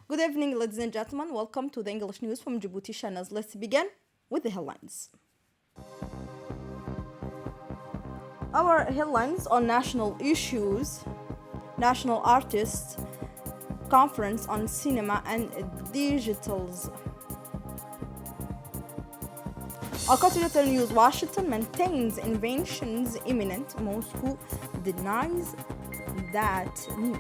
Good evening, ladies and gentlemen. Welcome to the English news from Djibouti channels. Let's begin with the headlines. Our headlines on national issues, national artists, conference on cinema and digitals. Al Qaeda News Washington maintains invasions imminent. Moscow denies that news.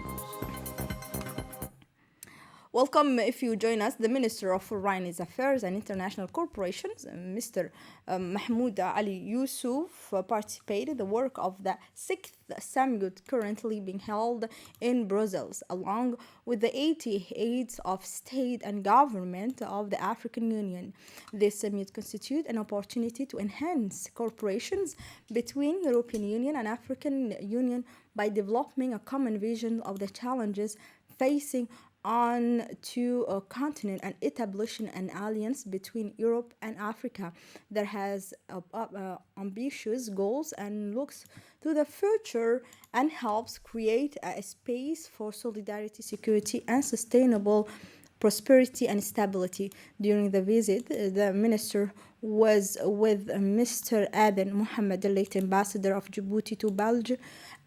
Welcome if you join us. The Minister of Foreign Affairs and International Corporations, Mr. Mahmoud Ali Yusuf, participated in the work of the 6th summit currently being held in Brussels, along with the 80 heads of state and government of the African Union. This summit constitutes an opportunity to enhance cooperations between the European Union and African Union by developing a common vision of the challenges facing on to a continent and establishing an alliance between Europe and Africa that has ambitious goals and looks to the future and helps create a space for solidarity, security, and sustainable prosperity and stability. During the visit, the minister was with Mr. Aden Mohammed, the late ambassador of Djibouti to Belgium,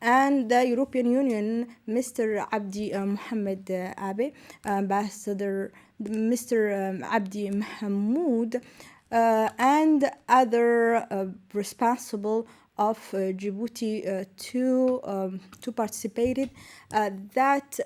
and the European Union, Mr. Abdi Mohammed Abe, Ambassador Mr. Abdi Mahmoud, and other responsible of Djibouti to participate that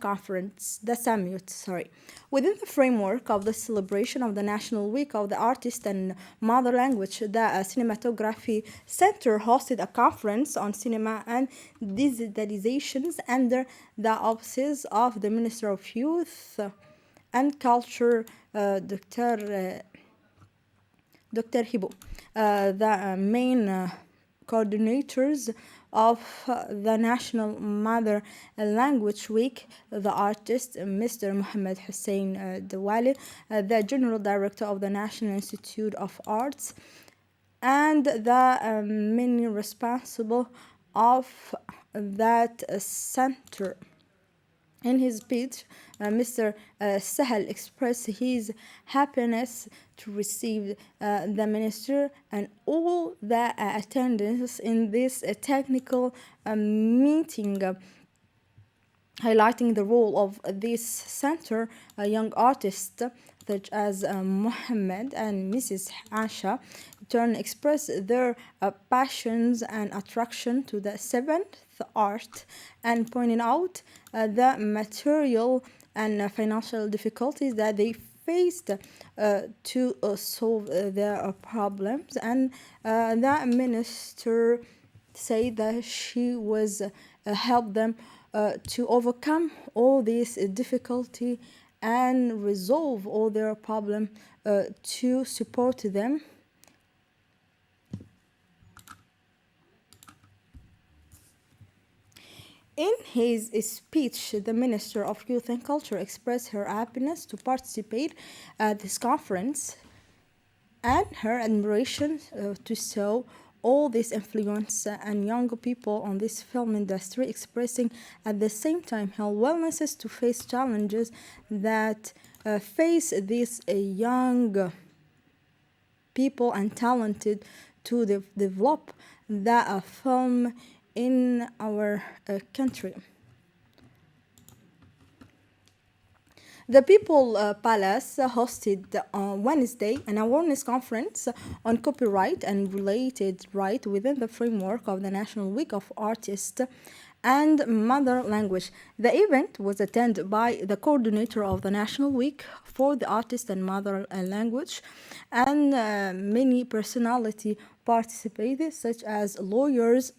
conference, the summit, sorry. Within the framework of the celebration of the National Week of the Artist and Mother Language, the Cinematography Center hosted a conference on cinema and digitalizations under the auspices of the Minister of Youth and Culture, Dr. Hibo. The main coordinators of the National Mother Language Week, the artist Mr. Mohammed Hussein Dawali, the General Director of the National Institute of Arts, and the many responsible of that center. In his speech, Mr. Sahel expressed his happiness to receive the minister and all the attendants in this technical meeting, highlighting the role of this center. Young artists such as Mohammed and Mrs. Asha turn express their passions and attraction to the seventh art and pointing out the material and financial difficulties that they faced to solve their problems, and the minister said that she was help them to overcome all this difficulty and resolve all their problem to support them. In his speech, the Minister of Youth and Culture expressed her happiness to participate at this conference and her admiration to show all this influence and young people on this film industry, expressing at the same time her willingness to face challenges that face these young people and talented to develop the film in our country. The People Palace hosted on Wednesday an awareness conference on copyright and related right within the framework of the National Week of Artists and Mother Language. The event was attended by the coordinator of the National Week for the Artist and Mother Language, and many personality participated, such as lawyers,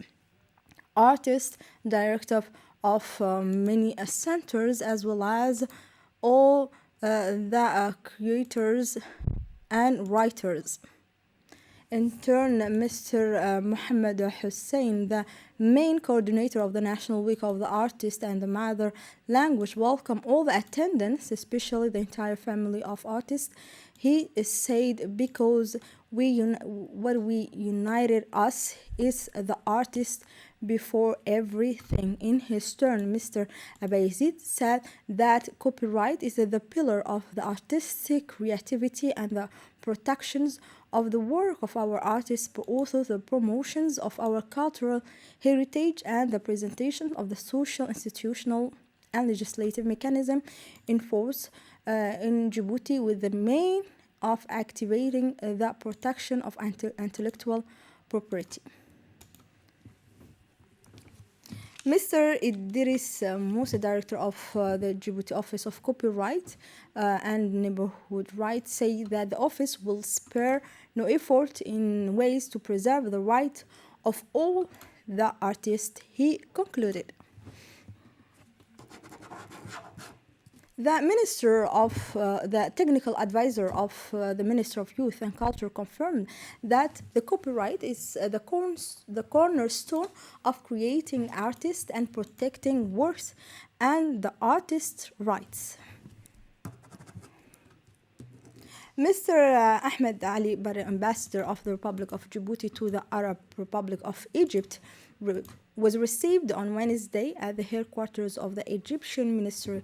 artists, director of many centers, as well as all the creators and writers. In turn, Mr. Mohammed Hussein, the main coordinator of the National Week of the Artist and the Mother Language, welcomed all the attendants, especially the entire family of artists. He said, because what we united us is the artists before everything. In his turn, Mr. Abayzid said that copyright is the pillar of the artistic creativity and the protections of the work of our artists, but also the promotions of our cultural heritage and the presentation of the social, institutional, and legislative mechanism in force in Djibouti with the main of activating the protection of intellectual property. Mr. Idris Musa, director of the Djibouti Office of Copyright and Neighborhood Rights, say that the office will spare no effort in ways to preserve the right of all the artists, he concluded. The technical advisor of the Minister of Youth and Culture confirmed that the copyright is the cornerstone of creating artists and protecting works and the artist's rights. Mr. Ahmed Ali Barre, ambassador of the Republic of Djibouti to the Arab Republic of Egypt, was received on Wednesday at the headquarters of the Egyptian Ministry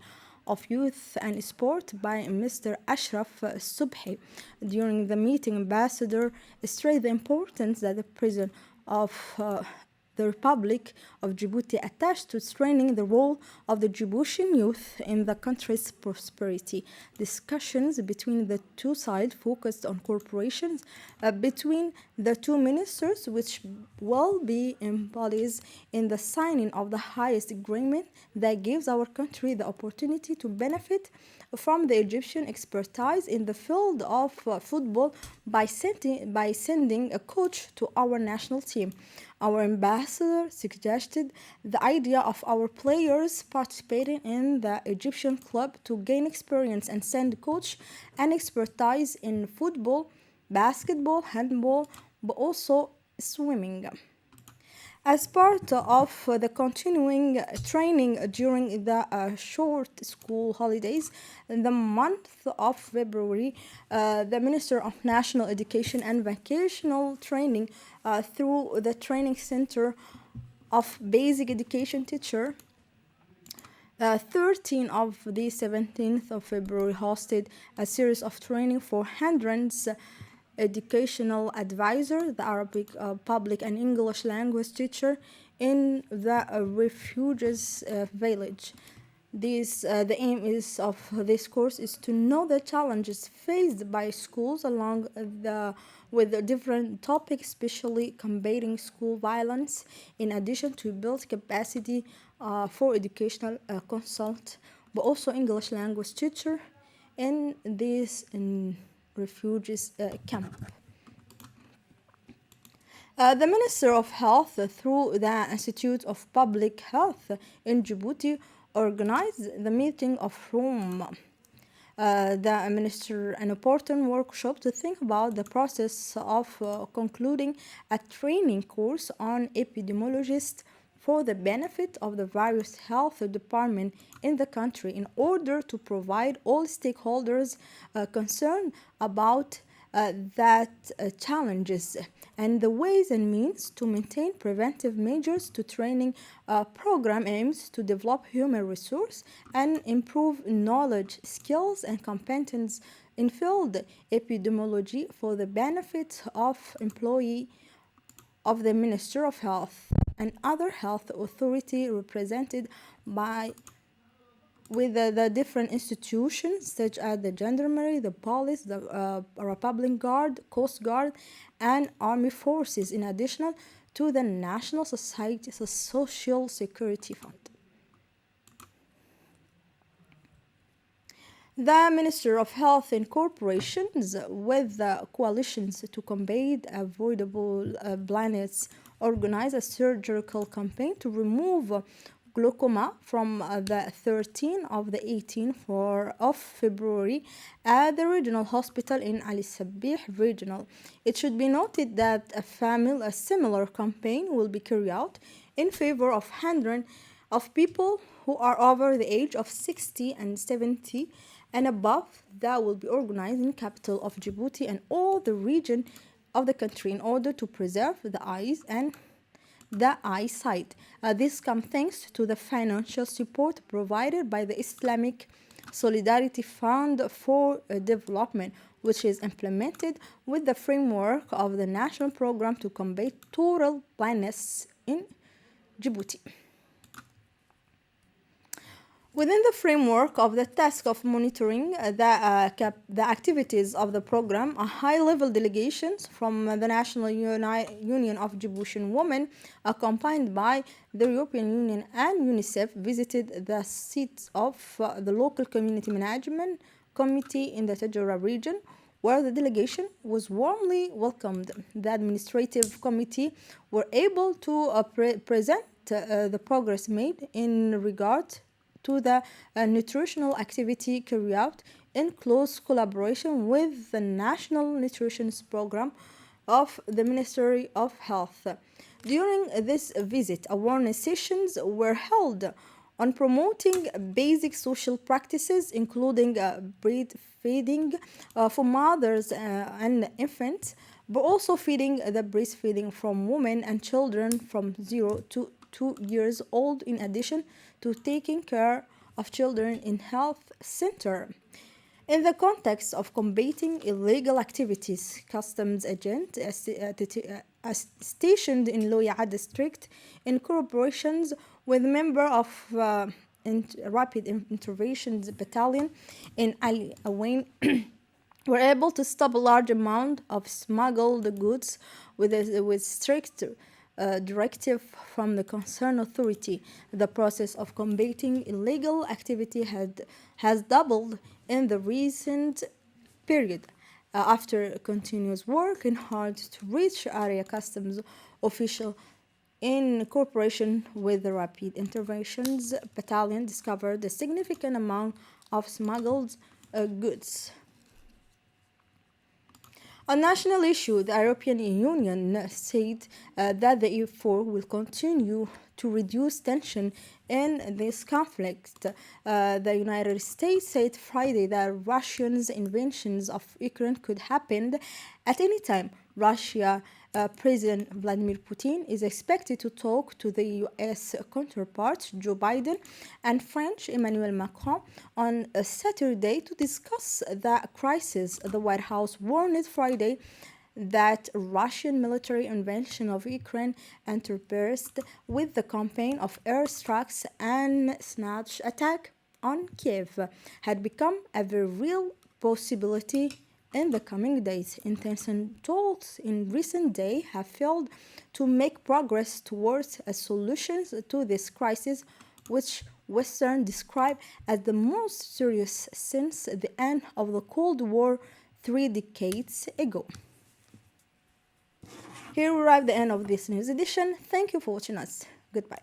of Youth and Sport by Mr. Ashraf Subhi. During the meeting, Ambassador stressed the importance that the President of the Republic of Djibouti attached to strengthening the role of the Djiboutian youth in the country's prosperity. Discussions between the two sides focused on cooperation between the two ministers, which will be embodied in the signing of the highest agreement that gives our country the opportunity to benefit from the Egyptian expertise in the field of football by sending a coach to our national team. Our ambassador suggested the idea of our players participating in the Egyptian club to gain experience and send coach and expertise in football, basketball, handball, but also swimming. As part of the continuing training during the short school holidays, in the month of February, the Minister of National Education and Vocational Training through the Training Center of Basic Education Teacher 13 of the 17th of February hosted a series of training for hundreds educational advisor, the Arabic public and English language teacher in the refugees village. The aim is of this course is to know the challenges faced by schools along with the different topics, especially combating school violence, in addition to build capacity for educational consult, but also English language teacher in this refugees camp. The Minister of Health, through the Institute of Public Health in Djibouti, organized the meeting of Rome. The minister an important workshop to think about the process of concluding a training course on epidemiologists for the benefit of the various health departments in the country in order to provide all stakeholders concerned about that challenges and the ways and means to maintain preventive measures to training program aims to develop human resource and improve knowledge, skills, and competence in field epidemiology for the benefit of employee of the Minister of Health and other health authority represented by with the different institutions such as the gendarmerie, the police, the Republic Guard, Coast Guard, and Army Forces, in addition to the National Society Social Security Fund. The Minister of Health and Corporations, with the coalitions to combat avoidable blindness, organized a surgical campaign to remove glaucoma from the 13th of the 18th of February at the regional hospital in Ali Sabih regional. It should be noted that a similar campaign will be carried out in favor of hundreds of people who are over the age of 60 and 70 and above. That will be organized in capital of Djibouti and all the region of the country in order to preserve the eyes and the eyesight. This comes thanks to the financial support provided by the Islamic Solidarity Fund for Development, which is implemented with the framework of the National Program to Combat Total Blindness in Djibouti. Within the framework of the task of monitoring the activities of the program, a high-level delegations from the National Union of Djiboutian Women, accompanied by the European Union and UNICEF, visited the seats of the local community management committee in the Tajura region, where the delegation was warmly welcomed. The administrative committee were able to present the progress made in regard to the nutritional activity carried out in close collaboration with the National Nutrition Program of the Ministry of Health. During this visit, awareness sessions were held on promoting basic social practices, including breastfeeding for mothers and infants, but also feeding the breastfeeding from women and children from 0 to 2 years old, in addition to taking care of children in health center. In the context of combating illegal activities, customs agent stationed in Loya district in collaborations with member of Rapid Interventions Battalion in Ali Awain were able to stop a large amount of smuggled goods with strict directive from the concerned authority. The process of combating illegal activity has doubled in the recent period after continuous work and hard to reach area customs official in cooperation with the Rapid Interventions Battalion discovered a significant amount of smuggled goods. On national issue, the European Union said that the EU4 will continue to reduce tension in this conflict. The United States said Friday that Russia's invasions of Ukraine could happen at any time. Russia President Vladimir Putin is expected to talk to the US counterpart Joe Biden and French Emmanuel Macron on Saturday to discuss the crisis. The White House warned Friday that Russian military invasion of Ukraine interspersed with the campaign of airstrikes and snatch attack on Kiev had become a very real possibility in the coming days. Intense talks in recent days have failed to make progress towards a solution to this crisis, which Western describe as the most serious since the end of the Cold War 3 decades ago. Here we arrive at the end of this news edition. Thank you for watching us. Goodbye.